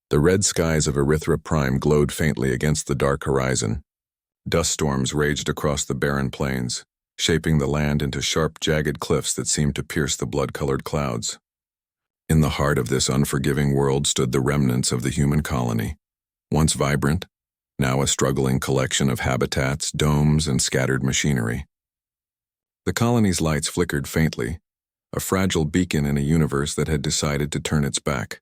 The red skies of EpicSciFiTales glowed faintly against the dark horizon. Dust storms raged across the barren plains, shaping the land into sharp, jagged cliffs that seemed to pierce the blood-colored clouds. In the heart of this unforgiving world stood the remnants of the human colony, once vibrant, now a struggling collection of habitats, domes, and scattered machinery. The colony's lights flickered faintly, a fragile beacon in a universe that had decided to turn its back.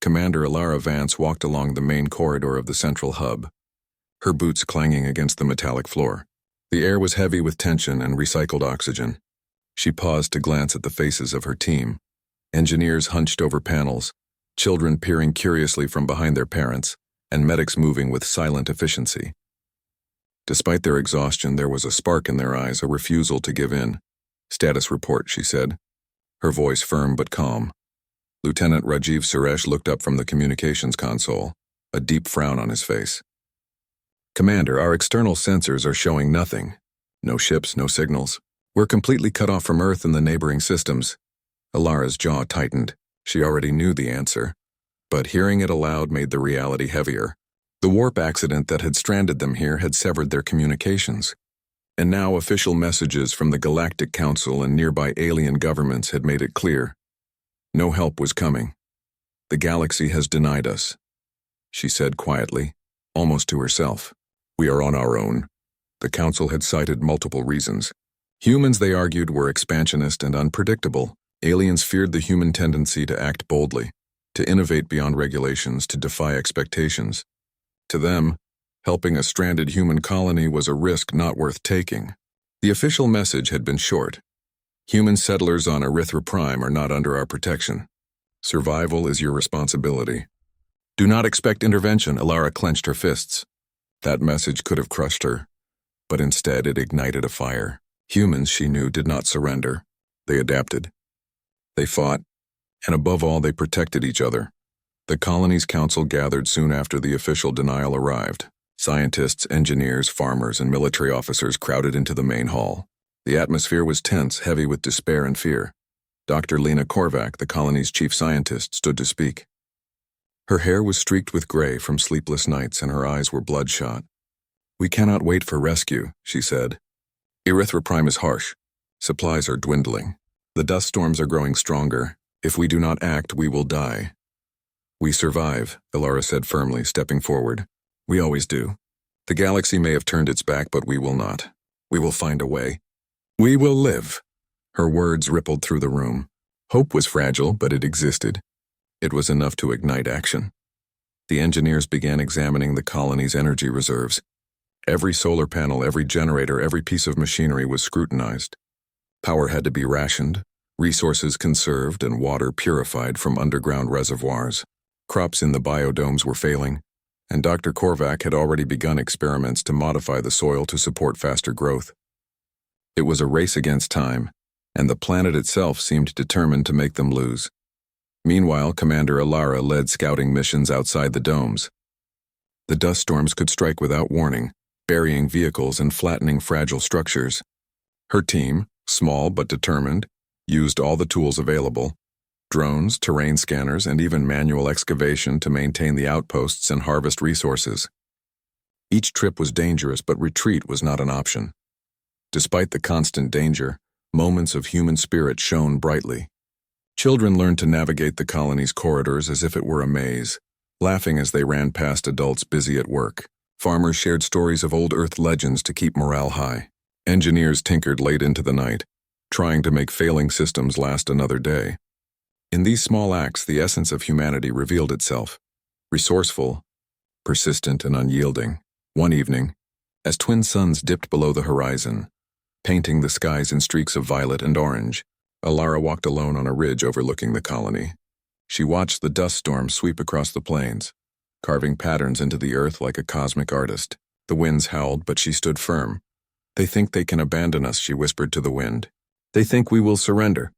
Commander Alara Vance walked along the main corridor of the central hub, her boots clanging against the metallic floor. The air was heavy with tension and recycled oxygen. She paused to glance at the faces of her team. Engineers hunched over panels, children peering curiously from behind their parents, and medics moving with silent efficiency. Despite their exhaustion, there was a spark in their eyes, a refusal to give in. "Status report," she said, her voice firm but calm. Lieutenant Rajiv Suresh looked up from the communications console, a deep frown on his face. "Commander, our external sensors are showing nothing. No ships, no signals. We're completely cut off from Earth and the neighboring systems." Alara's jaw tightened. She already knew the answer, but hearing it aloud made the reality heavier. The warp accident that had stranded them here had severed their communications, and now official messages from the Galactic Council and nearby alien governments had made it clear. No help was coming. "The galaxy has denied us," she said quietly, almost to herself. "We are on our own." The Council had cited multiple reasons. Humans, they argued, were expansionist and unpredictable. Aliens feared the human tendency to act boldly, to innovate beyond regulations, to defy expectations. To them, helping a stranded human colony was a risk not worth taking. The official message had been short. "Human settlers on EpicSciFiTales are not under our protection. Survival is your responsibility." "Do not expect intervention," Alara clenched her fists. That message could have crushed her, but instead it ignited a fire. Humans, she knew, did not surrender. They adapted. They fought, and above all, they protected each other. The colony's council gathered soon after the official denial arrived. Scientists, engineers, farmers, and military officers crowded into the main hall. The atmosphere was tense, heavy with despair and fear. Dr. Lena Korvac, the colony's chief scientist, stood to speak. Her hair was streaked with gray from sleepless nights, and her eyes were bloodshot. "We cannot wait for rescue," she said. "EpicSciFiTales is harsh. Supplies are dwindling. The dust storms are growing stronger. If we do not act, we will die." "We survive," Alara said firmly, stepping forward. "We always do. The galaxy may have turned its back, but we will not. We will find a way. We will live." Her words rippled through the room. Hope was fragile, but it existed. It was enough to ignite action. The engineers began examining the colony's energy reserves. Every solar panel, every generator, every piece of machinery was scrutinized. Power had to be rationed, resources conserved, and water purified from underground reservoirs. Crops in the biodomes were failing, and Dr. Korvac had already begun experiments to modify the soil to support faster growth. It was a race against time, and the planet itself seemed determined to make them lose. Meanwhile, Commander Alara led scouting missions outside the domes. The dust storms could strike without warning, burying vehicles and flattening fragile structures. Her team, small but determined, used all the tools available: drones, terrain scanners, and even manual excavation to maintain the outposts and harvest resources. Each trip was dangerous, but retreat was not an option. Despite the constant danger, moments of human spirit shone brightly. Children learned to navigate the colony's corridors as if it were a maze, laughing as they ran past adults busy at work. Farmers shared stories of old Earth legends to keep morale high. Engineers tinkered late into the night, trying to make failing systems last another day. In these small acts, the essence of humanity revealed itself: resourceful, persistent, and unyielding. One evening, as twin suns dipped below the horizon, painting the skies in streaks of violet and orange, Alara walked alone on a ridge overlooking the colony. She watched the dust storm sweep across the plains, carving patterns into the earth like a cosmic artist. The winds howled, but she stood firm. "They think they can abandon us," she whispered to the wind. "They think we will surrender."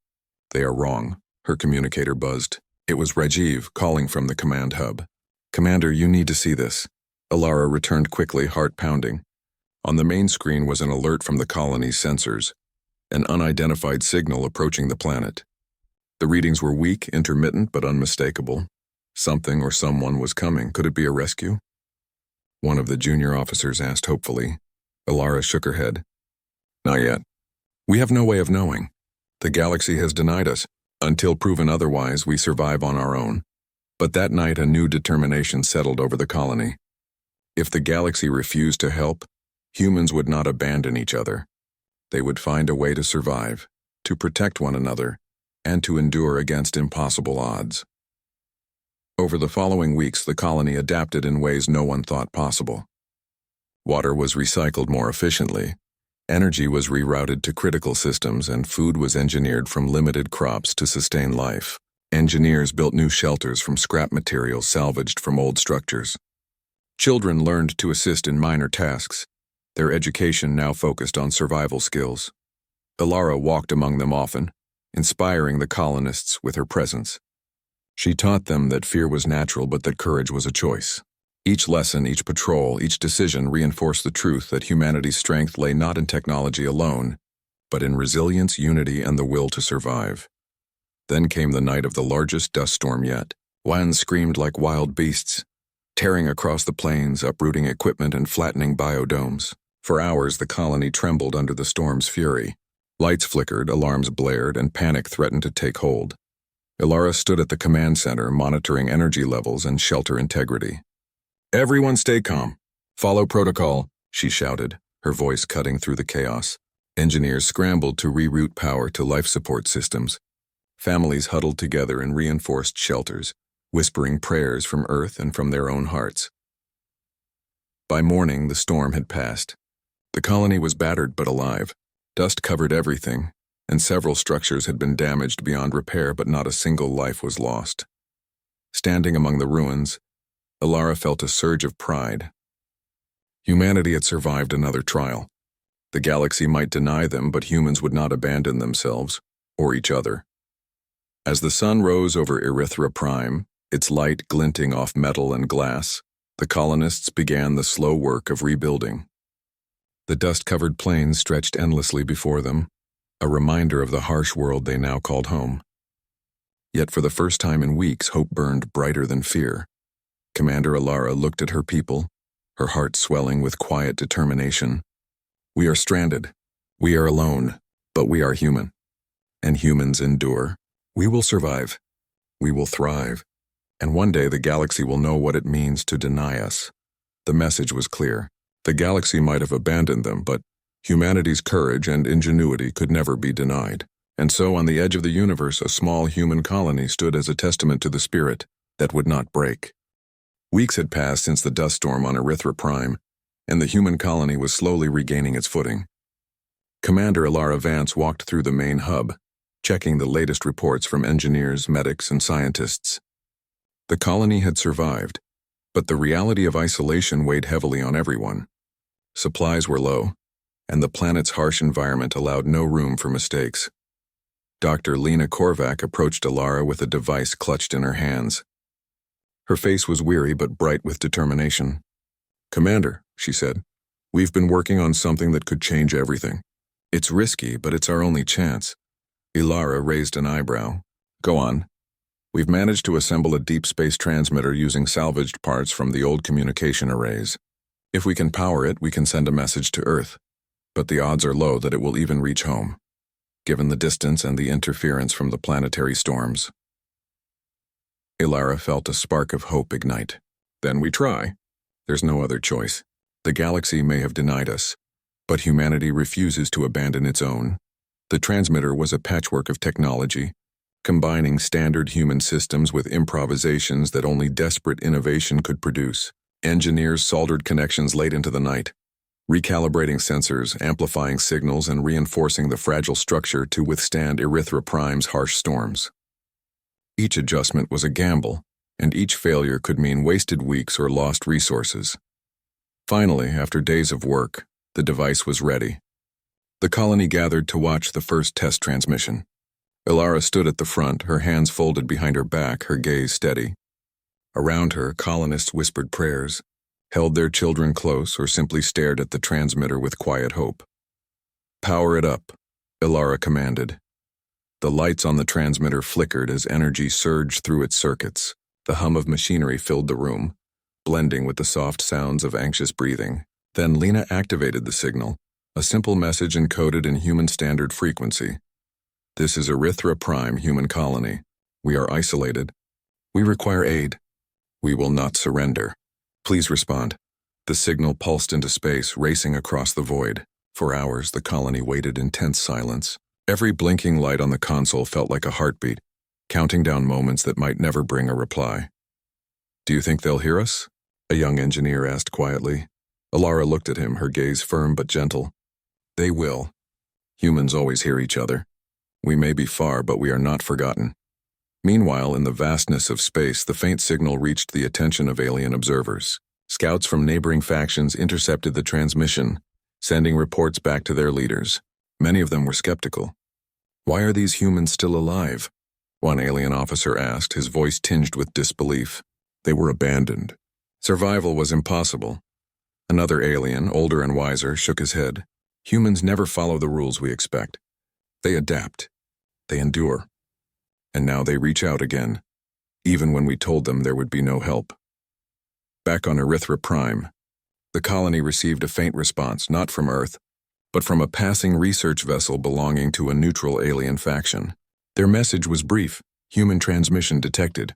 "They are wrong," her communicator buzzed. It was Rajiv, calling from the command hub. "Commander, you need to see this." Alara returned quickly, heart pounding. On the main screen was an alert from the colony's sensors, an unidentified signal approaching the planet. The readings were weak, intermittent, but unmistakable. Something or someone was coming. Could it be a rescue? One of the junior officers asked hopefully. Ilara shook her head. Not yet. We have no way of knowing. The galaxy has denied us. Until proven otherwise, we survive on our own. But that night, a new determination settled over the colony. If the galaxy refused to help, humans would not abandon each other. They would find a way to survive, to protect one another, and to endure against impossible odds. Over the following weeks, the colony adapted in ways no one thought possible. Water was recycled more efficiently, energy was rerouted to critical systems, and food was engineered from limited crops to sustain life. Engineers built new shelters from scrap materials salvaged from old structures. Children learned to assist in minor tasks, their education now focused on survival skills. Ilara walked among them often, inspiring the colonists with her presence. She taught them that fear was natural but that courage was a choice. Each lesson, each patrol, each decision reinforced the truth that humanity's strength lay not in technology alone, but in resilience, unity, and the will to survive. Then came the night of the largest dust storm yet. Winds screamed like wild beasts, tearing across the plains, uprooting equipment and flattening biodomes. For hours, the colony trembled under the storm's fury. Lights flickered, alarms blared, and panic threatened to take hold. Ilara stood at the command center, monitoring energy levels and shelter integrity. Everyone stay calm. Follow protocol, she shouted, her voice cutting through the chaos. Engineers scrambled to reroute power to life support systems. Families huddled together in reinforced shelters, whispering prayers from Earth and from their own hearts. By morning, the storm had passed. The colony was battered but alive. Dust covered everything, and several structures had been damaged beyond repair, but not a single life was lost. Standing among the ruins, Ilara felt a surge of pride. Humanity had survived another trial. The galaxy might deny them, but humans would not abandon themselves, or each other. As the sun rose over EpicSciFiTales, its light glinting off metal and glass, the colonists began the slow work of rebuilding. The dust-covered plains stretched endlessly before them, a reminder of the harsh world they now called home. Yet for the first time in weeks, hope burned brighter than fear. Commander Ilara looked at her people, her heart swelling with quiet determination. We are stranded. We are alone, but we are human. And humans endure. We will survive. We will thrive. And one day the galaxy will know what it means to deny us. The message was clear. The galaxy might have abandoned them, but humanity's courage and ingenuity could never be denied. And so on the edge of the universe, a small human colony stood as a testament to the spirit that would not break. Weeks had passed since the dust storm on EpicSciFiTales, and the human colony was slowly regaining its footing. Commander Ilara Vance walked through the main hub, checking the latest reports from engineers, medics, and scientists. The colony had survived, but the reality of isolation weighed heavily on everyone. Supplies were low, and the planet's harsh environment allowed no room for mistakes. Dr. Lena Korvac approached Ilara with a device clutched in her hands. Her face was weary but bright with determination. "Commander," she said, "we've been working on something that could change everything. It's risky, but it's our only chance." Ilara raised an eyebrow. "Go on." "We've managed to assemble a deep space transmitter using salvaged parts from the old communication arrays. If we can power it, we can send a message to Earth. But the odds are low that it will even reach home, given the distance and the interference from the planetary storms." Ilara felt a spark of hope ignite. "Then we try. There's no other choice. The galaxy may have denied us, but humanity refuses to abandon its own." The transmitter was a patchwork of technology, combining standard human systems with improvisations that only desperate innovation could produce. Engineers soldered connections late into the night, recalibrating sensors, amplifying signals, and reinforcing the fragile structure to withstand EpicSciFiTales' harsh storms. Each adjustment was a gamble, and each failure could mean wasted weeks or lost resources. Finally, after days of work, the device was ready. The colony gathered to watch the first test transmission. Ilara stood at the front, her hands folded behind her back, her gaze steady. Around her, colonists whispered prayers, held their children close, or simply stared at the transmitter with quiet hope. "Power it up," Ilara commanded. The lights on the transmitter flickered as energy surged through its circuits. The hum of machinery filled the room, blending with the soft sounds of anxious breathing. Then Lena activated the signal, a simple message encoded in human standard frequency. This is EpicSciFiTales human colony. We are isolated. We require aid. We will not surrender. Please respond. The signal pulsed into space, racing across the void. For hours, the colony waited in tense silence. Every blinking light on the console felt like a heartbeat, counting down moments that might never bring a reply. Do you think they'll hear us? A young engineer asked quietly. Alara looked at him, her gaze firm but gentle. They will. Humans always hear each other. We may be far, but we are not forgotten. Meanwhile, in the vastness of space, the faint signal reached the attention of alien observers. Scouts from neighboring factions intercepted the transmission, sending reports back to their leaders. Many of them were skeptical. Why are these humans still alive? One alien officer asked, his voice tinged with disbelief. They were abandoned. Survival was impossible. Another alien, older and wiser, shook his head. Humans never follow the rules we expect. They adapt. They endure. And now they reach out again, even when we told them there would be no help. Back on EpicSciFiTales, the colony received a faint response, not from Earth, but from a passing research vessel belonging to a neutral alien faction. Their message was brief: human transmission detected.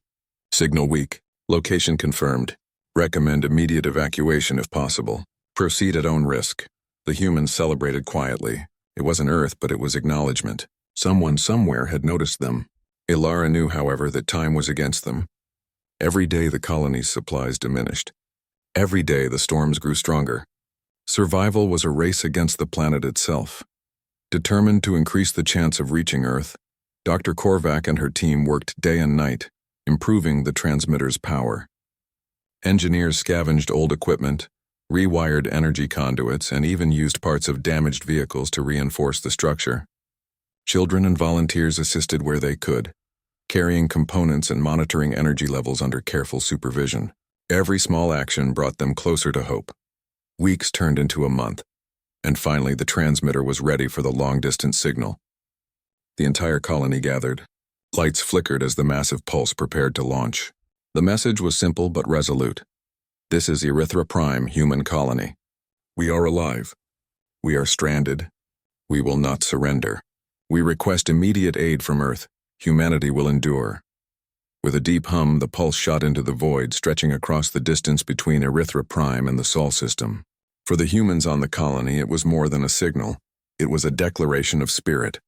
Signal weak. Location confirmed. Recommend immediate evacuation if possible. Proceed at own risk. The humans celebrated quietly. It wasn't Earth, but it was acknowledgement. Someone somewhere had noticed them. Alara knew, however, that time was against them. Every day the colony's supplies diminished. Every day the storms grew stronger. Survival was a race against the planet itself. Determined to increase the chance of reaching Earth, Dr. Korvac and her team worked day and night, improving the transmitter's power. Engineers scavenged old equipment, rewired energy conduits, and even used parts of damaged vehicles to reinforce the structure. Children and volunteers assisted where they could, carrying components and monitoring energy levels under careful supervision. Every small action brought them closer to hope. Weeks turned into a month, and finally the transmitter was ready for the long-distance signal. The entire colony gathered. Lights flickered as the massive pulse prepared to launch. The message was simple but resolute. This is EpicSciFiTales human colony. We are alive. We are stranded. We will not surrender. We request immediate aid from Earth. Humanity will endure. With a deep hum, the pulse shot into the void, stretching across the distance between EpicSciFiTales and the Sol system. For the humans on the colony, it was more than a signal. It was a declaration of spirit.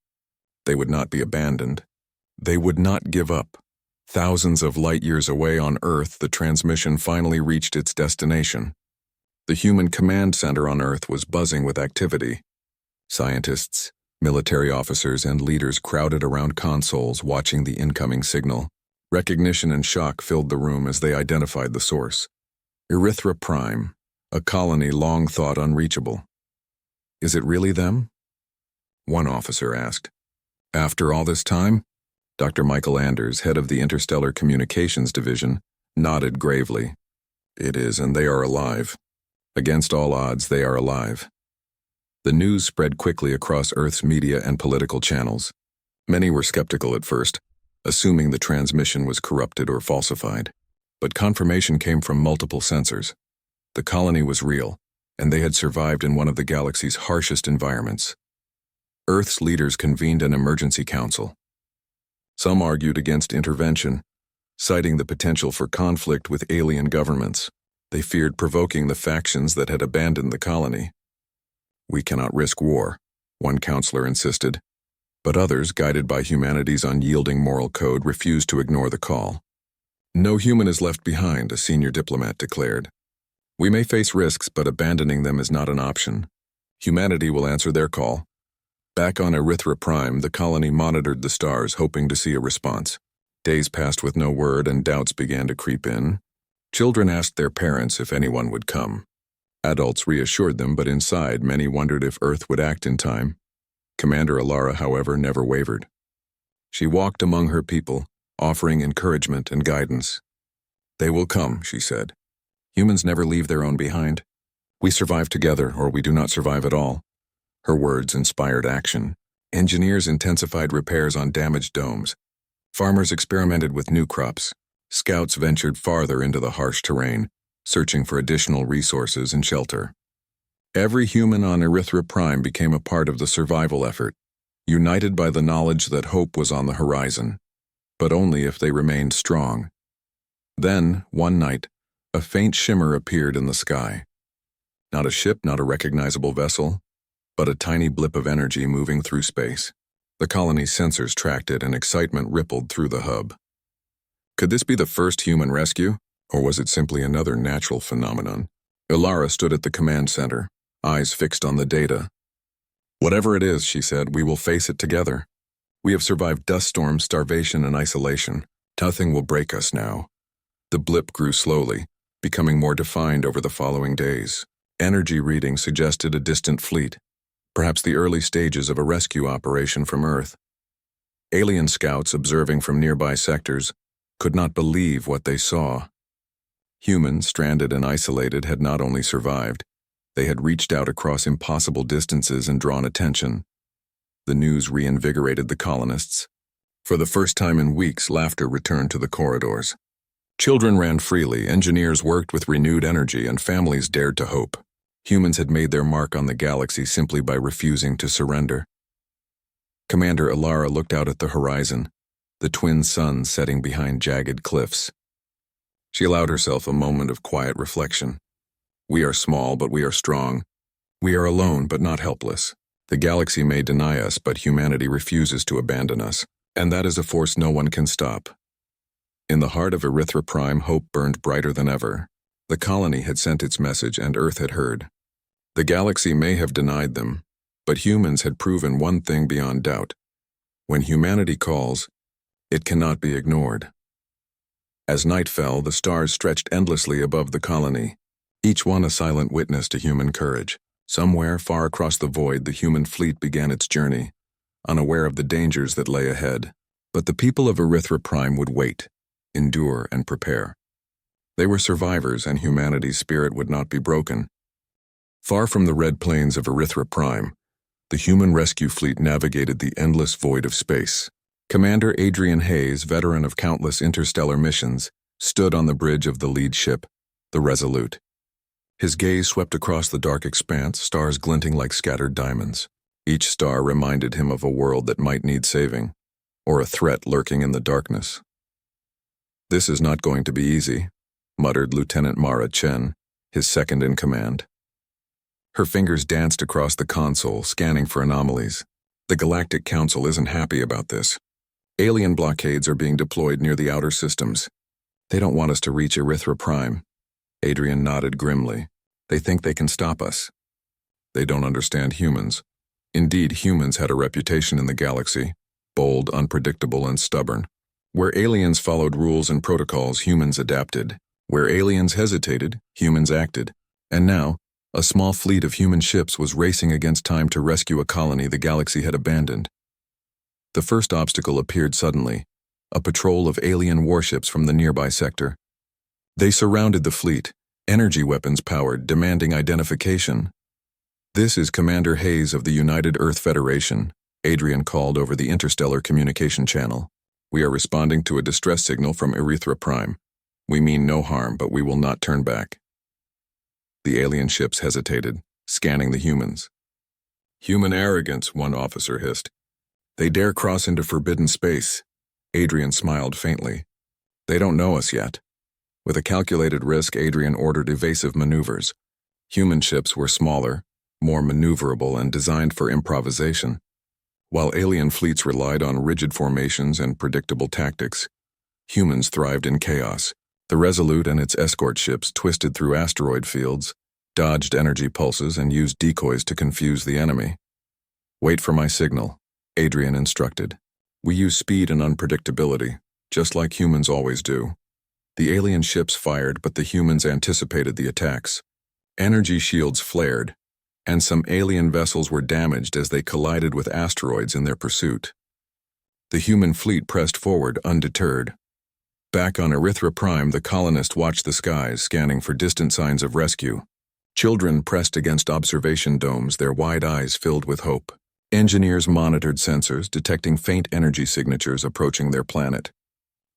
They would not be abandoned. They would not give up. Thousands of light years away on Earth, the transmission finally reached its destination. The human command center on Earth was buzzing with activity. Scientists, military officers, and leaders crowded around consoles watching the incoming signal. Recognition and shock filled the room as they identified the source. EpicSciFiTales, a colony long thought unreachable. Is it really them? One officer asked. After all this time? Dr. Michael Anders, head of the Interstellar Communications Division, nodded gravely. It is, and they are alive. Against all odds, they are alive. The news spread quickly across Earth's media and political channels. Many were skeptical at first, assuming the transmission was corrupted or falsified. But confirmation came from multiple sensors. The colony was real, and they had survived in one of the galaxy's harshest environments. Earth's leaders convened an emergency council. Some argued against intervention, citing the potential for conflict with alien governments. They feared provoking the factions that had abandoned the colony. We cannot risk war, one counselor insisted, but others, guided by humanity's unyielding moral code, refused to ignore the call. No human is left behind, a senior diplomat declared. We may face risks, but abandoning them is not an option. Humanity will answer their call. Back on EpicSciFiTales, the colony monitored the stars, hoping to see a response. Days passed with no word, and doubts began to creep in. Children asked their parents if anyone would come. Adults reassured them, but inside, many wondered if Earth would act in time. Commander Alara, however, never wavered. She walked among her people, offering encouragement and guidance. They will come, she said. Humans never leave their own behind. We survive together, or we do not survive at all. Her words inspired action. Engineers intensified repairs on damaged domes. Farmers experimented with new crops. Scouts ventured farther into the harsh terrain, searching for additional resources and shelter. Every human on Erythra Prime became a part of the survival effort, united by the knowledge that hope was on the horizon, but only if they remained strong. Then, one night, a faint shimmer appeared in the sky. Not a ship, not a recognizable vessel, but a tiny blip of energy moving through space. The colony's sensors tracked it, and excitement rippled through the hub. Could this be the first human rescue, or was it simply another natural phenomenon? Ilara stood at the command center, eyes fixed on the data. "Whatever it is," she said, "we will face it together. We have survived dust storms, starvation, and isolation. Nothing will break us now." The blip grew slowly, becoming more defined over the following days. Energy readings suggested a distant fleet, perhaps the early stages of a rescue operation from Earth. Alien scouts observing from nearby sectors could not believe what they saw. Humans, stranded and isolated, had not only survived, they had reached out across impossible distances and drawn attention. The news reinvigorated the colonists. For the first time in weeks, laughter returned to the corridors. Children ran freely, engineers worked with renewed energy, and families dared to hope. Humans had made their mark on the galaxy simply by refusing to surrender. Commander Ilara looked out at the horizon, the twin suns setting behind jagged cliffs. She allowed herself a moment of quiet reflection. We are small, but we are strong. We are alone, but not helpless. The galaxy may deny us, but humanity refuses to abandon us, and that is a force no one can stop. In the heart of Erythra Prime, hope burned brighter than ever. The colony had sent its message, and Earth had heard. The galaxy may have denied them, but humans had proven one thing beyond doubt. When humanity calls, it cannot be ignored. As night fell, the stars stretched endlessly above the colony, each one a silent witness to human courage. Somewhere far across the void, the human fleet began its journey, unaware of the dangers that lay ahead. But the people of Erythra Prime would wait, endure, and prepare. They were survivors, and humanity's spirit would not be broken. Far from the red plains of Erythra Prime, the human rescue fleet navigated the endless void of space. Commander Adrian Hayes, veteran of countless interstellar missions, stood on the bridge of the lead ship, the Resolute. His gaze swept across the dark expanse, stars glinting like scattered diamonds. Each star reminded him of a world that might need saving, or a threat lurking in the darkness. "This is not going to be easy," muttered Lieutenant Mara Chen, his second in command. Her fingers danced across the console, scanning for anomalies. "The Galactic Council isn't happy about this. Alien blockades are being deployed near the outer systems. They don't want us to reach Erythra Prime." Adrian nodded grimly. "They think they can stop us. They don't understand humans. Indeed, humans had a reputation in the galaxy, bold, unpredictable, and stubborn. Where aliens followed rules and protocols, humans adapted. Where aliens hesitated, humans acted. And now, a small fleet of human ships was racing against time to rescue a colony the galaxy had abandoned. The first obstacle appeared suddenly, a patrol of alien warships from the nearby sector. They surrounded the fleet, energy weapons powered, demanding identification. "This is Commander Hayes of the United Earth Federation," Adrian called over the interstellar communication channel. "We are responding to a distress signal from Erythra Prime. We mean no harm, but we will not turn back." The alien ships hesitated, scanning the humans. "Human arrogance," one officer hissed. "They dare cross into forbidden space." Adrian smiled faintly. "They don't know us yet." With a calculated risk, Adrian ordered evasive maneuvers. Human ships were smaller, more maneuverable, and designed for improvisation. While alien fleets relied on rigid formations and predictable tactics, humans thrived in chaos. The Resolute and its escort ships twisted through asteroid fields, dodged energy pulses, and used decoys to confuse the enemy. "Wait for my signal," Adrian instructed. "We use speed and unpredictability, just like humans always do." The alien ships fired, but the humans anticipated the attacks. Energy shields flared, and some alien vessels were damaged as they collided with asteroids in their pursuit. The human fleet pressed forward, undeterred. Back on Erythra Prime, the colonists watched the skies, scanning for distant signs of rescue. Children pressed against observation domes, their wide eyes filled with hope. Engineers monitored sensors, detecting faint energy signatures approaching their planet.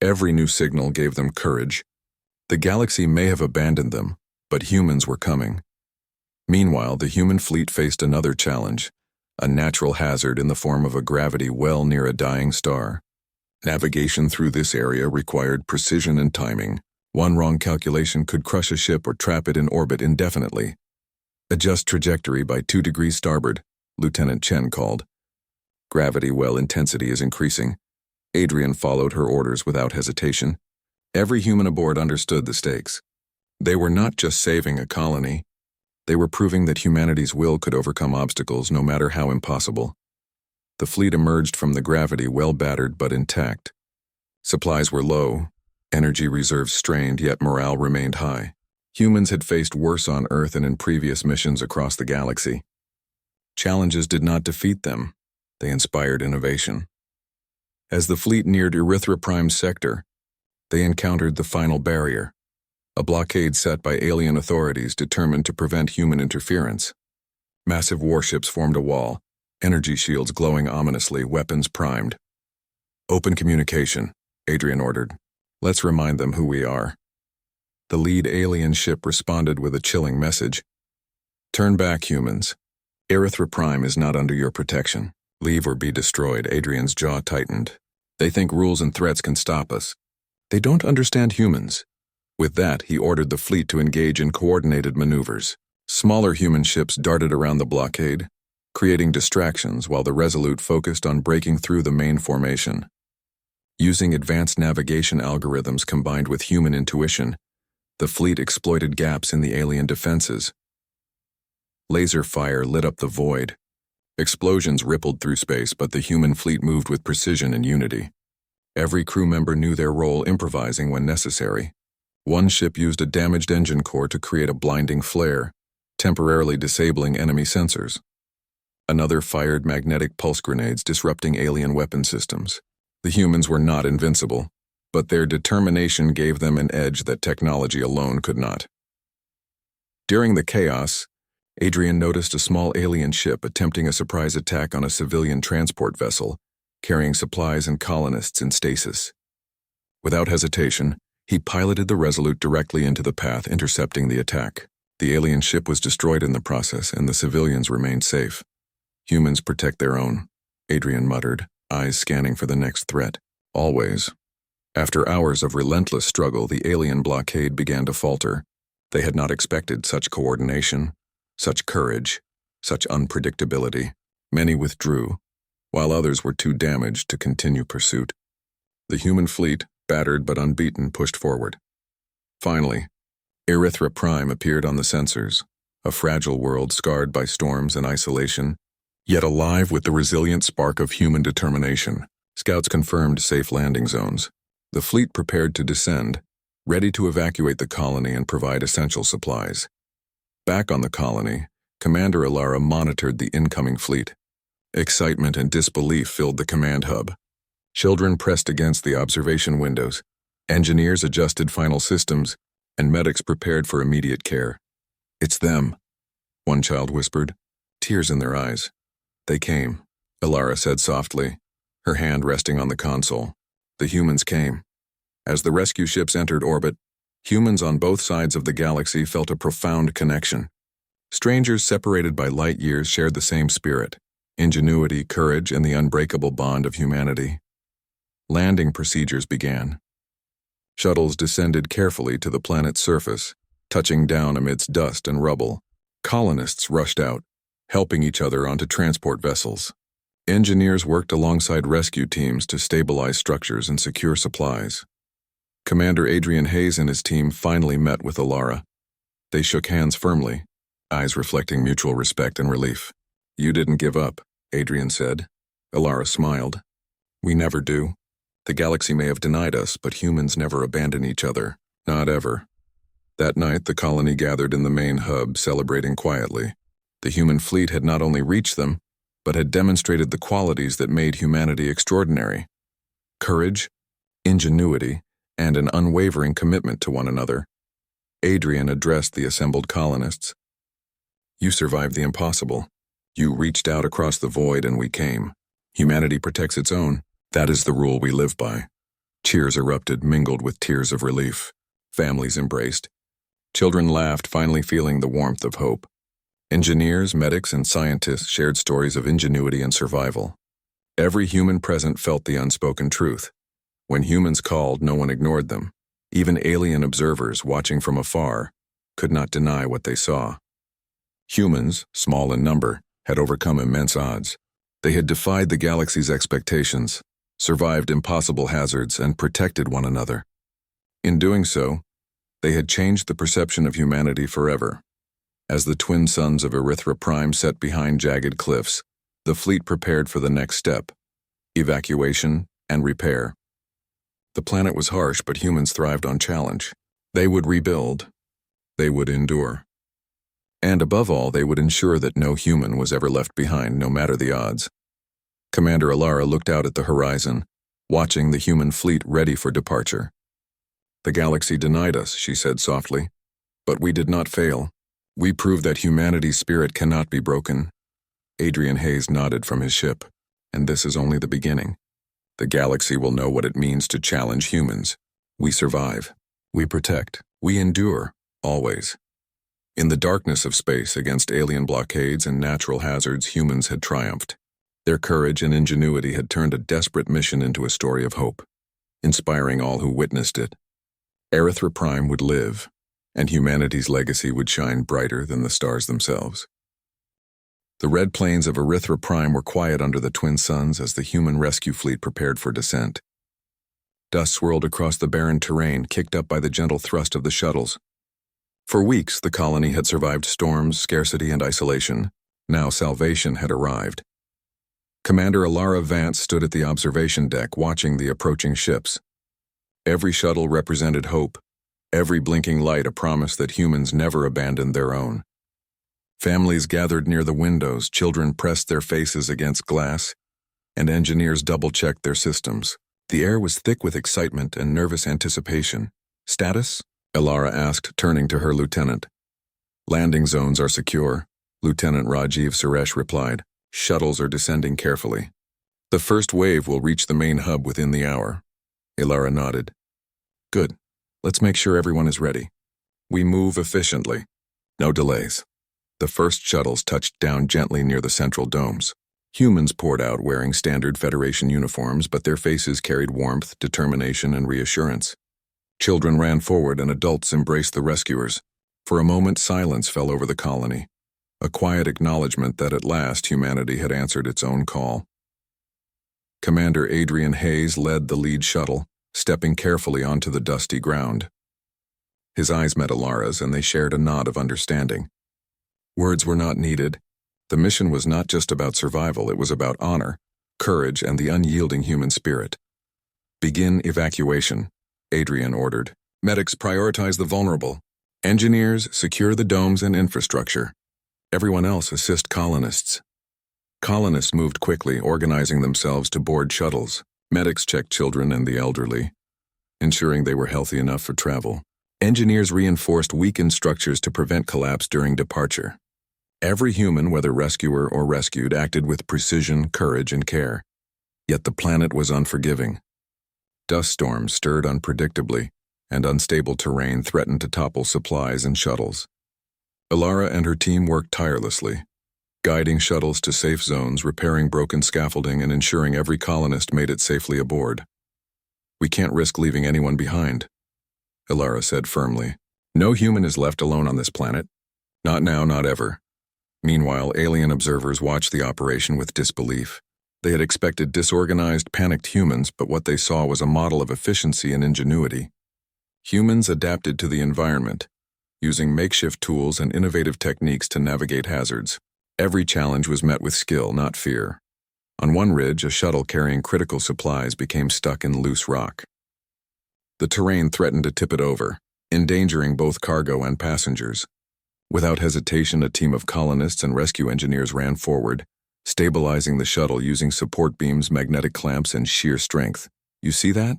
Every new signal gave them courage. The galaxy may have abandoned them, but humans were coming. Meanwhile, the human fleet faced another challenge, a natural hazard in the form of a gravity well near a dying star. Navigation through this area required precision and timing. One wrong calculation could crush a ship or trap it in orbit indefinitely. "Adjust trajectory by 2 degrees starboard," Lieutenant Chen called. "Gravity well intensity is increasing." Adrian followed her orders without hesitation. Every human aboard understood the stakes. They were not just saving a colony. They were proving that humanity's will could overcome obstacles no matter how impossible. The fleet emerged from the gravity well battered but intact. Supplies were low, energy reserves strained, yet morale remained high. Humans had faced worse on Earth and in previous missions across the galaxy. Challenges did not defeat them. They inspired innovation. As the fleet neared EpicSciFiTales sector, they encountered the final barrier, a blockade set by alien authorities determined to prevent human interference. Massive warships formed a wall, energy shields glowing ominously, weapons primed. "Open communication," Adrian ordered. "Let's remind them who we are." The lead alien ship responded with a chilling message. "Turn back, humans. EpicSciFiTales is not under your protection. Leave or be destroyed." Adrian's jaw tightened. "They think rules and threats can stop us. They don't understand humans." With that, he ordered the fleet to engage in coordinated maneuvers. Smaller human ships darted around the blockade, creating distractions while the Resolute focused on breaking through the main formation. Using advanced navigation algorithms combined with human intuition, the fleet exploited gaps in the alien defenses. Laser fire lit up the void. Explosions rippled through space, but the human fleet moved with precision and unity. Every crew member knew their role, improvising when necessary. One ship used a damaged engine core to create a blinding flare, temporarily disabling enemy sensors. Another fired magnetic pulse grenades, disrupting alien weapon systems. The humans were not invincible, but their determination gave them an edge that technology alone could not. During the chaos, Adrian noticed a small alien ship attempting a surprise attack on a civilian transport vessel, carrying supplies and colonists in stasis. Without hesitation, he piloted the Resolute directly into the path, intercepting the attack. The alien ship was destroyed in the process, and the civilians remained safe. "Humans protect their own," Adrian muttered, eyes scanning for the next threat. Always. After hours of relentless struggle, the alien blockade began to falter. They had not expected such coordination, such courage, such unpredictability. Many withdrew, while others were too damaged to continue pursuit. The human fleet, battered but unbeaten, pushed forward. Finally, EpicSciFiTales appeared on the sensors, a fragile world scarred by storms and isolation, yet alive with the resilient spark of human determination. Scouts confirmed safe landing zones. The fleet prepared to descend, ready to evacuate the colony and provide essential supplies. Back on the colony, Commander Alara monitored the incoming fleet. Excitement and disbelief filled the command hub. Children pressed against the observation windows. Engineers adjusted final systems, and medics prepared for immediate care. "It's them," one child whispered, tears in their eyes. "They came," Alara said softly, her hand resting on the console. "The humans came." As the rescue ships entered orbit, humans on both sides of the galaxy felt a profound connection. Strangers separated by light years shared the same spirit: ingenuity, courage, and the unbreakable bond of humanity. Landing procedures began. Shuttles descended carefully to the planet's surface, touching down amidst dust and rubble. Colonists rushed out, helping each other onto transport vessels. Engineers worked alongside rescue teams to stabilize structures and secure supplies. Commander Adrian Hayes and his team finally met with Alara. They shook hands firmly, eyes reflecting mutual respect and relief. "You didn't give up," Adrian said. Alara smiled. "We never do. The galaxy may have denied us, but humans never abandon each other. Not ever." That night, the colony gathered in the main hub, celebrating quietly. The human fleet had not only reached them, but had demonstrated the qualities that made humanity extraordinary: courage, ingenuity, and an unwavering commitment to one another. Adrian addressed the assembled colonists. "You survived the impossible. You reached out across the void and we came. Humanity protects its own. That is the rule we live by." Cheers erupted, mingled with tears of relief. Families embraced. Children laughed, finally feeling the warmth of hope. Engineers, medics, and scientists shared stories of ingenuity and survival. Every human present felt the unspoken truth. When humans called, no one ignored them. Even alien observers, watching from afar, could not deny what they saw. Humans, small in number, had overcome immense odds. They had defied the galaxy's expectations, survived impossible hazards, and protected one another. In doing so, they had changed the perception of humanity forever. As the twin suns of EpicSciFiTales set behind jagged cliffs, the fleet prepared for the next step: evacuation and repair. The planet was harsh, but humans thrived on challenge. They would rebuild. They would endure. And above all, they would ensure that no human was ever left behind, no matter the odds. Commander Alara looked out at the horizon, watching the human fleet ready for departure. "The galaxy denied us," she said softly, "but we did not fail. We proved that humanity's spirit cannot be broken." Adrian Hayes nodded from his ship. "And this is only the beginning. The galaxy will know what it means to challenge humans. We survive. We protect. We endure, always." In the darkness of space, against alien blockades and natural hazards, humans had triumphed. Their courage and ingenuity had turned a desperate mission into a story of hope, inspiring all who witnessed it. EpicSciFiTales would live, and humanity's legacy would shine brighter than the stars themselves. The red plains of EpicSciFiTales were quiet under the twin suns as the human rescue fleet prepared for descent. Dust swirled across the barren terrain, kicked up by the gentle thrust of the shuttles. For weeks, the colony had survived storms, scarcity, and isolation. Now salvation had arrived. Commander Alara Vance stood at the observation deck, watching the approaching ships. Every shuttle represented hope, every blinking light a promise that humans never abandoned their own. Families gathered near the windows, children pressed their faces against glass, and engineers double-checked their systems. The air was thick with excitement and nervous anticipation. "Status?" Alara asked, turning to her lieutenant. "Landing zones are secure," Lieutenant Rajiv Suresh replied. "Shuttles are descending carefully. The first wave will reach the main hub within the hour." Alara nodded. "Good. Let's make sure everyone is ready. We move efficiently. No delays." The first shuttles touched down gently near the central domes. Humans poured out wearing standard Federation uniforms, but their faces carried warmth, determination, and reassurance. Children ran forward and adults embraced the rescuers. For a moment, silence fell over the colony, a quiet acknowledgement that at last humanity had answered its own call. Commander Adrian Hayes led the lead shuttle, stepping carefully onto the dusty ground. His eyes met Alara's, and they shared a nod of understanding. Words were not needed. The mission was not just about survival, it was about honor, courage, and the unyielding human spirit. "Begin evacuation," Adrian ordered. "Medics, prioritize the vulnerable. Engineers, secure the domes and infrastructure. Everyone else assist colonists." Colonists moved quickly, organizing themselves to board shuttles. Medics checked children and the elderly, ensuring they were healthy enough for travel. Engineers reinforced weakened structures to prevent collapse during departure. Every human, whether rescuer or rescued, acted with precision, courage, and care. Yet the planet was unforgiving. Dust storms stirred unpredictably, and unstable terrain threatened to topple supplies and shuttles. Alara and her team worked tirelessly, guiding shuttles to safe zones, repairing broken scaffolding, and ensuring every colonist made it safely aboard. "We can't risk leaving anyone behind," Alara said firmly. "No human is left alone on this planet. Not now, not ever." Meanwhile, alien observers watched the operation with disbelief. They had expected disorganized, panicked humans, but what they saw was a model of efficiency and ingenuity. Humans adapted to the environment, using makeshift tools and innovative techniques to navigate hazards. Every challenge was met with skill, not fear. On one ridge, a shuttle carrying critical supplies became stuck in loose rock. The terrain threatened to tip it over, endangering both cargo and passengers. Without hesitation, a team of colonists and rescue engineers ran forward, stabilizing the shuttle using support beams, magnetic clamps, and sheer strength. "You see that?"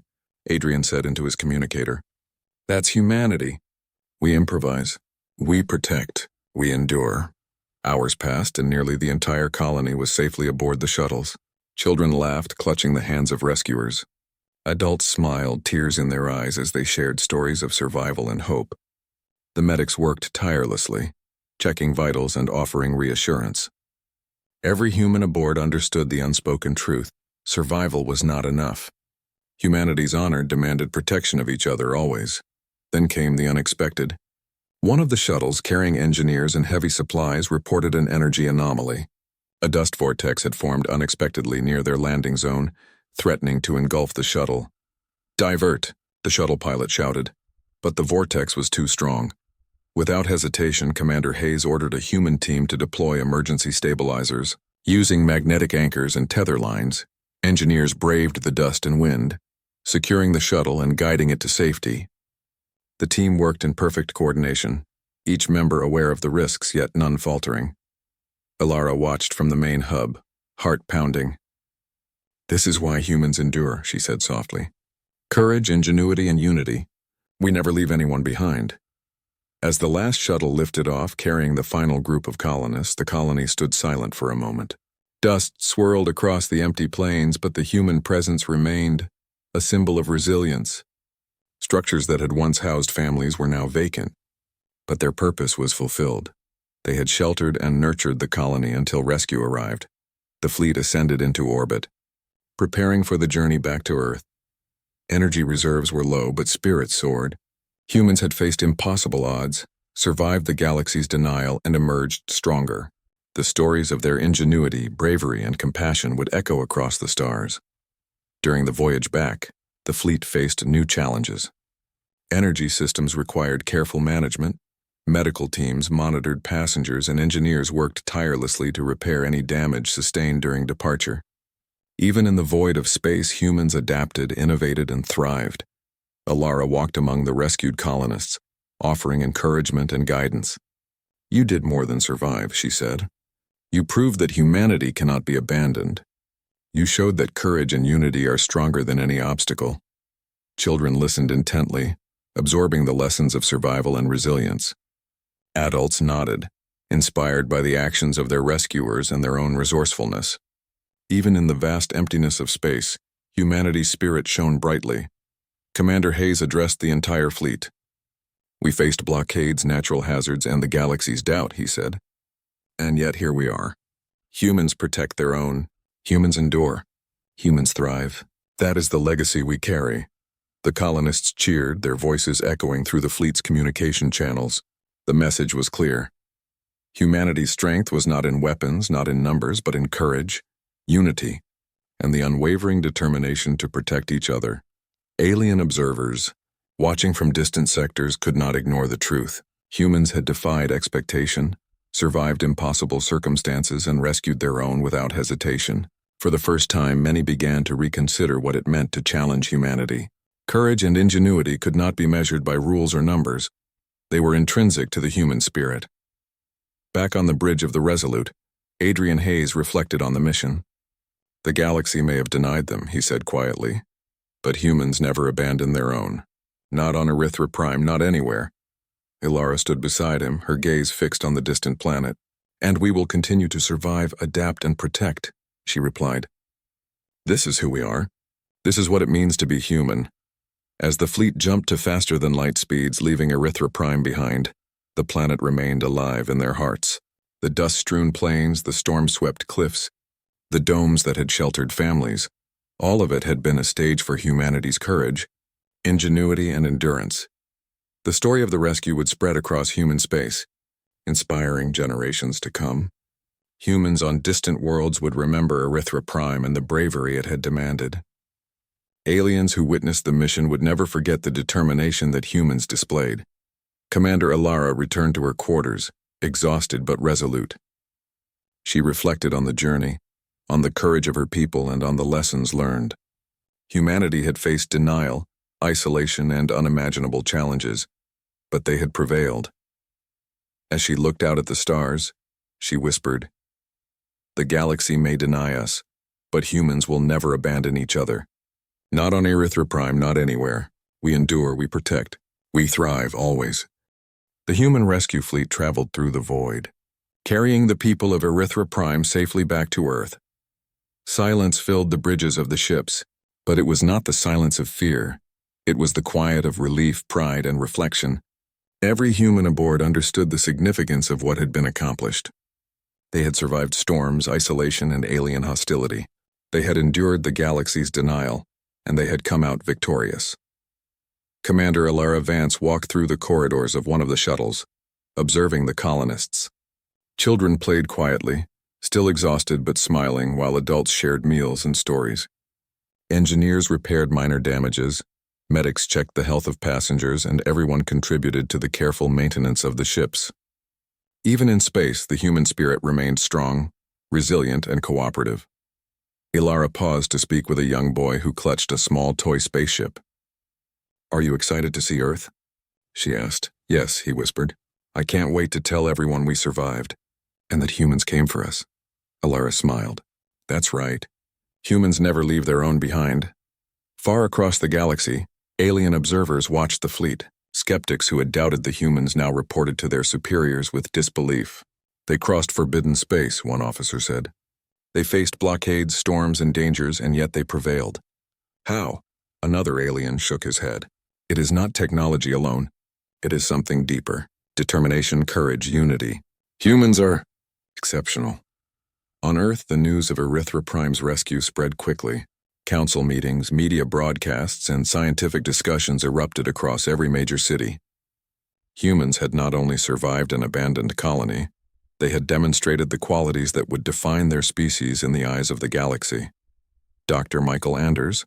Adrian said into his communicator. "That's humanity. We improvise. We protect. We endure." Hours passed, and nearly the entire colony was safely aboard the shuttles. Children laughed, clutching the hands of rescuers. Adults smiled, tears in their eyes as they shared stories of survival and hope. The medics worked tirelessly, checking vitals and offering reassurance. Every human aboard understood the unspoken truth: survival was not enough. Humanity's honor demanded protection of each other always. Then came the unexpected. One of the shuttles carrying engineers and heavy supplies reported an energy anomaly. A dust vortex had formed unexpectedly near their landing zone, threatening to engulf the shuttle. "Divert," the shuttle pilot shouted, but the vortex was too strong. Without hesitation, Commander Hayes ordered a human team to deploy emergency stabilizers. Using magnetic anchors and tether lines, engineers braved the dust and wind, securing the shuttle and guiding it to safety. The team worked in perfect coordination, each member aware of the risks, yet none faltering. Alara watched from the main hub, heart pounding. "This is why humans endure," she said softly. "Courage, ingenuity, and unity. We never leave anyone behind." As the last shuttle lifted off, carrying the final group of colonists, the colony stood silent for a moment. Dust swirled across the empty plains, but the human presence remained, a symbol of resilience. Structures that had once housed families were now vacant, but their purpose was fulfilled. They had sheltered and nurtured the colony until rescue arrived. The fleet ascended into orbit, preparing for the journey back to Earth. Energy reserves were low, but spirits soared. Humans had faced impossible odds, survived the galaxy's denial, and emerged stronger. The stories of their ingenuity, bravery, and compassion would echo across the stars. During the voyage back, the fleet faced new challenges. Energy systems required careful management. Medical teams monitored passengers, and engineers worked tirelessly to repair any damage sustained during departure. Even in the void of space, humans adapted, innovated, and thrived. Alara walked among the rescued colonists, offering encouragement and guidance. "You did more than survive," she said. "You proved that humanity cannot be abandoned. You showed that courage and unity are stronger than any obstacle." Children listened intently, absorbing the lessons of survival and resilience. Adults nodded, inspired by the actions of their rescuers and their own resourcefulness. Even in the vast emptiness of space, humanity's spirit shone brightly. Commander Hayes addressed the entire fleet. "We faced blockades, natural hazards, and the galaxy's doubt," he said. "And yet here we are. Humans protect their own. Humans endure. Humans thrive. That is the legacy we carry." The colonists cheered, their voices echoing through the fleet's communication channels. The message was clear. Humanity's strength was not in weapons, not in numbers, but in courage, unity, and the unwavering determination to protect each other. Alien observers, watching from distant sectors, could not ignore the truth. Humans had defied expectation, survived impossible circumstances, and rescued their own without hesitation. For the first time, many began to reconsider what it meant to challenge humanity. Courage and ingenuity could not be measured by rules or numbers. They were intrinsic to the human spirit. Back on the bridge of the Resolute, Adrian Hayes reflected on the mission. "The galaxy may have denied them," he said quietly, "but humans never abandon their own. Not on EpicSciFiTales, not anywhere." Alara stood beside him, her gaze fixed on the distant planet. "And we will continue to survive, adapt, and protect," she replied. "This is who we are. This is what it means to be human." As the fleet jumped to faster-than-light speeds, leaving EpicSciFiTales behind, the planet remained alive in their hearts. The dust-strewn plains, the storm-swept cliffs, the domes that had sheltered families, all of it had been a stage for humanity's courage, ingenuity, and endurance. The story of the rescue would spread across human space, inspiring generations to come. Humans on distant worlds would remember EpicSciFiTales and the bravery it had demanded. Aliens who witnessed the mission would never forget the determination that humans displayed. Commander Alara returned to her quarters, exhausted but resolute. She reflected on the journey, on the courage of her people, and on the lessons learned. Humanity had faced denial, isolation, and unimaginable challenges, but they had prevailed. As she looked out at the stars, she whispered, "The galaxy may deny us, but humans will never abandon each other. Not on EpicSciFiTales, not anywhere. We endure, we protect, we thrive always." The human rescue fleet traveled through the void, carrying the people of EpicSciFiTales safely back to Earth. Silence filled the bridges of the ships, But it was not the silence of fear. It was the quiet of relief, pride, and reflection. Every human aboard understood the significance of what had been accomplished. They had survived storms, isolation, and alien hostility. They had endured the galaxy's denial, and they had come out victorious. Commander Ilara Vance walked through the corridors of one of the shuttles, observing the colonists. Children played quietly, still exhausted but smiling, while adults shared meals and stories. Engineers repaired minor damages, medics checked the health of passengers, and everyone contributed to the careful maintenance of the ships. Even in space, the human spirit remained strong, resilient, and cooperative. Ilara paused to speak with a young boy who clutched a small toy spaceship. "Are you excited to see Earth?" she asked. "Yes," he whispered. "I can't wait to tell everyone we survived, and that humans came for us." Ilara smiled. "That's right. Humans never leave their own behind." Far across the galaxy, alien observers watched the fleet. Skeptics who had doubted the humans now reported to their superiors with disbelief. "They crossed forbidden space," one officer said. "They faced blockades, storms, and dangers, and yet they prevailed." "How?" Another alien shook his head. "It is not technology alone. It is something deeper. Determination, courage, unity. Humans are exceptional." On Earth, the news of EpicSciFiTales' rescue spread quickly. Council meetings, media broadcasts, and scientific discussions erupted across every major city. Humans had not only survived an abandoned colony, they had demonstrated the qualities that would define their species in the eyes of the galaxy. Dr. Michael Anders,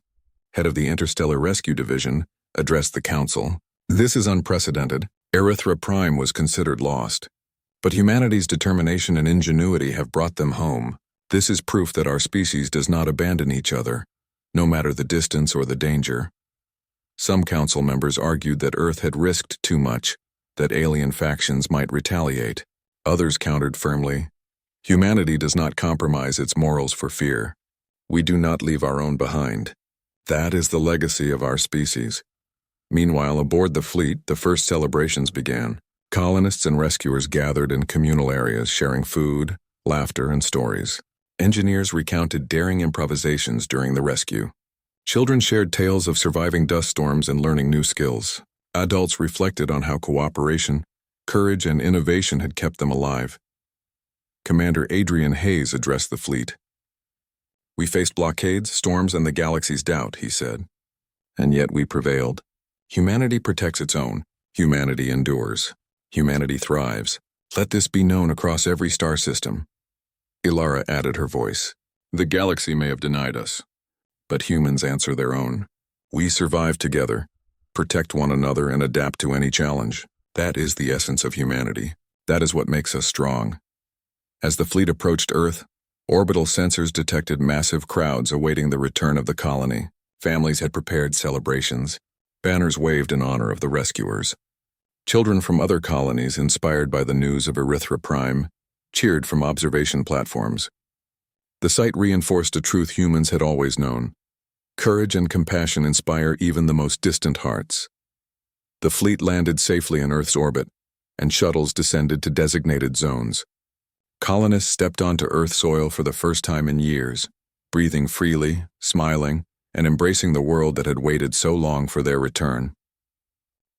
head of the Interstellar Rescue Division, addressed the council. "This is unprecedented. EpicSciFi was considered lost. But humanity's determination and ingenuity have brought them home. This is proof that our species does not abandon each other, no matter the distance or the danger." Some council members argued that Earth had risked too much, that alien factions might retaliate. Others countered firmly, "Humanity does not compromise its morals for fear. We do not leave our own behind. That is the legacy of our species." Meanwhile, aboard the fleet, the first celebrations began. Colonists and rescuers gathered in communal areas, sharing food, laughter, and stories. Engineers recounted daring improvisations during the rescue. Children shared tales of surviving dust storms and learning new skills. Adults reflected on how cooperation, courage, and innovation had kept them alive. Commander Adrian Hayes addressed the fleet. "We faced blockades, storms, and the galaxy's doubt," he said. "And yet we prevailed. Humanity protects its own. Humanity endures. Humanity thrives. Let this be known across every star system." Ilara added her voice. "The galaxy may have denied us, but humans answer their own. We survive together, protect one another, and adapt to any challenge. That is the essence of humanity. That is what makes us strong." As the fleet approached Earth, orbital sensors detected massive crowds awaiting the return of the colony. Families had prepared celebrations. Banners waved in honor of the rescuers. Children from other colonies, inspired by the news of EpicSciFi, cheered from observation platforms. The sight reinforced a truth humans had always known. Courage and compassion inspire even the most distant hearts. The fleet landed safely in Earth's orbit, and shuttles descended to designated zones. Colonists stepped onto Earth soil for the first time in years, breathing freely, smiling, and embracing the world that had waited so long for their return.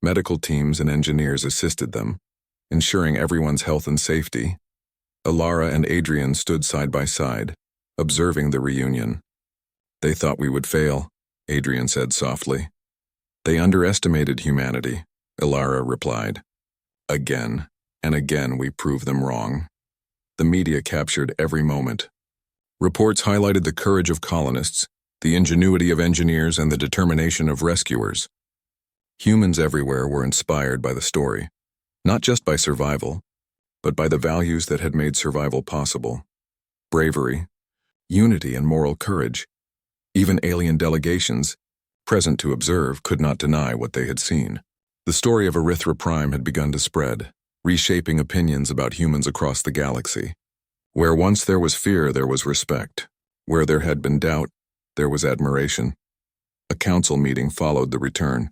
Medical teams and engineers assisted them, ensuring everyone's health and safety. Ilara and Adrian stood side by side, observing the reunion. "They thought we would fail," Adrian said softly. "They underestimated humanity," Ilara replied. "Again and again we proved them wrong." The media captured every moment. Reports highlighted the courage of colonists, the ingenuity of engineers, and the determination of rescuers. Humans everywhere were inspired by the story, not just by survival, but by the values that had made survival possible. Bravery, unity, and moral courage. Even alien delegations, present to observe, could not deny what they had seen. The story of EpicSciFi had begun to spread, reshaping opinions about humans across the galaxy. Where once there was fear, there was respect. Where there had been doubt, there was admiration. A council meeting followed the return.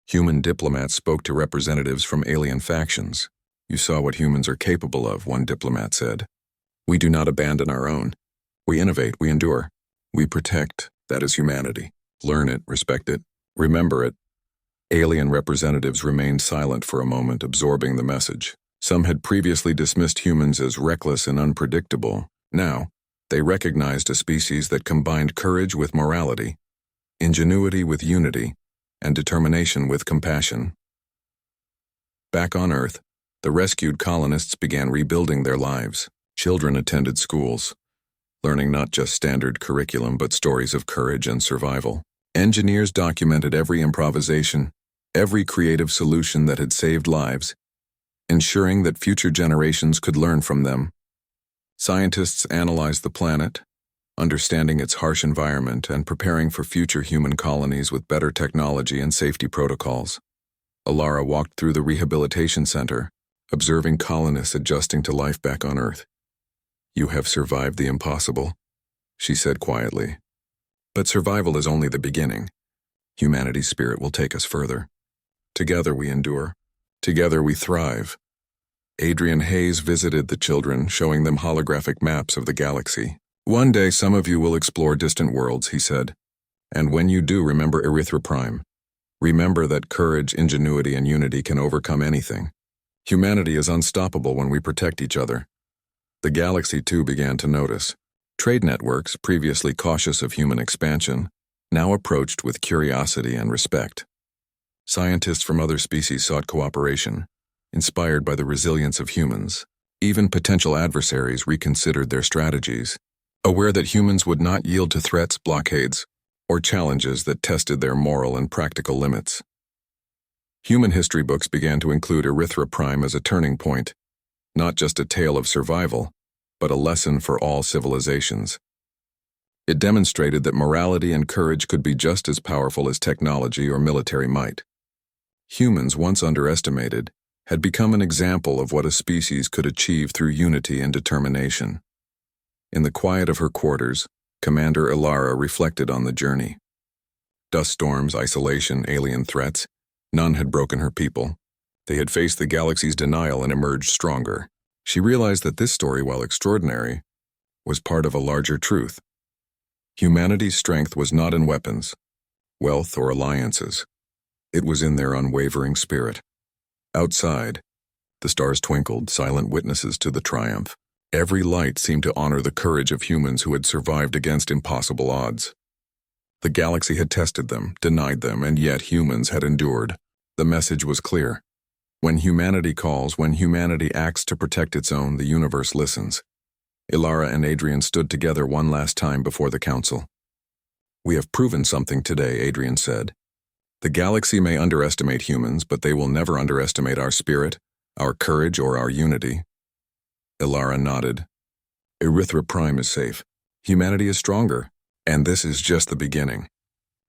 Human diplomats spoke to representatives from alien factions. "You saw what humans are capable of," one diplomat said. "We do not abandon our own. We innovate, we endure. We protect. That is humanity." Learn it, respect it, remember it. Alien representatives remained silent for a moment, absorbing the message. Some had previously dismissed humans as reckless and unpredictable. Now, they recognized a species that combined courage with morality, ingenuity with unity, and determination with compassion. Back on Earth, the rescued colonists began rebuilding their lives. Children attended schools, learning not just standard curriculum but stories of courage and survival. Engineers documented every improvisation, every creative solution that had saved lives, ensuring that future generations could learn from them. Scientists analyzed the planet, understanding its harsh environment and preparing for future human colonies with better technology and safety protocols. Alara walked through the rehabilitation center, observing colonists adjusting to life back on Earth. "You have survived the impossible," she said quietly. "But survival is only the beginning. Humanity's spirit will take us further. Together we endure. Together we thrive." Adrian Hayes visited the children, showing them holographic maps of the galaxy. "One day some of you will explore distant worlds," he said. "And when you do, remember EpicSciFiTales. Remember that courage, ingenuity, and unity can overcome anything. Humanity is unstoppable when we protect each other." The galaxy too began to notice. Trade networks, previously cautious of human expansion, now approached with curiosity and respect. Scientists from other species sought cooperation, inspired by the resilience of humans. Even potential adversaries reconsidered their strategies, aware that humans would not yield to threats, blockades, or challenges that tested their moral and practical limits. Human history books began to include EpicSciFiTales as a turning point, not just a tale of survival, but a lesson for all civilizations. It demonstrated that morality and courage could be just as powerful as technology or military might. Humans, once underestimated, had become an example of what a species could achieve through unity and determination. In the quiet of her quarters, Commander Alara reflected on the journey. Dust storms, isolation, alien threats, none had broken her people. They had faced the galaxy's denial and emerged stronger. She realized that this story, while extraordinary, was part of a larger truth. Humanity's strength was not in weapons, wealth, or alliances. It was in their unwavering spirit. Outside, the stars twinkled, silent witnesses to the triumph. Every light seemed to honor the courage of humans who had survived against impossible odds. The galaxy had tested them, denied them, and yet humans had endured. The message was clear. When humanity calls, when humanity acts to protect its own, the universe listens. Alara and Adrian stood together one last time before the council. "We have proven something today," Adrian said. "The galaxy may underestimate humans, but they will never underestimate our spirit, our courage, or our unity." Alara nodded. "EpicSciFiTales is safe. Humanity is stronger, and this is just the beginning.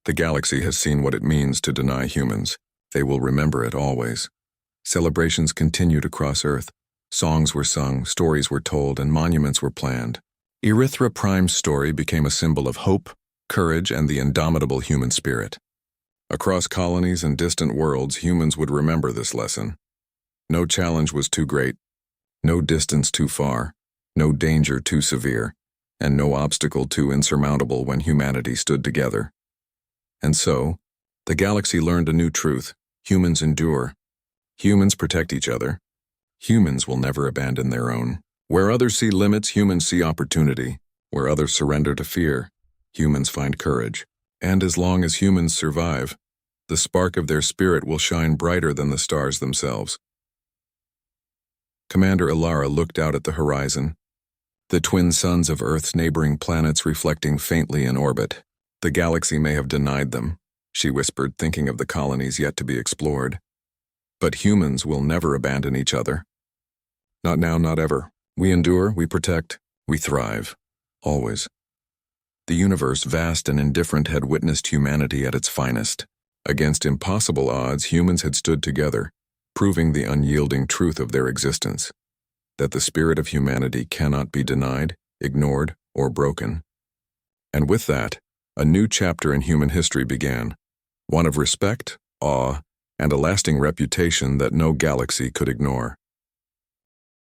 The galaxy has seen what it means to deny humans. They will remember it always." Celebrations continued across Earth. Songs were sung, stories were told, and monuments were planned. EpicSciFiTales' story became a symbol of hope, courage, and the indomitable human spirit. Across colonies and distant worlds, humans would remember this lesson. No challenge was too great, no distance too far, no danger too severe, and no obstacle too insurmountable when humanity stood together. And so, the galaxy learned a new truth: humans endure. Humans protect each other. Humans will never abandon their own. Where others see limits, humans see opportunity. Where others surrender to fear, humans find courage. And as long as humans survive, the spark of their spirit will shine brighter than the stars themselves. Commander Alara looked out at the horizon, the twin suns of Earth's neighboring planets reflecting faintly in orbit. "The galaxy may have denied them," she whispered, thinking of the colonies yet to be explored. "But humans will never abandon each other. Not now, not ever. We endure, we protect, we thrive. Always." The universe, vast and indifferent, had witnessed humanity at its finest. Against impossible odds, humans had stood together, proving the unyielding truth of their existence, that the spirit of humanity cannot be denied, ignored, or broken. And with that, a new chapter in human history began, one of respect, awe, and a lasting reputation that no galaxy could ignore.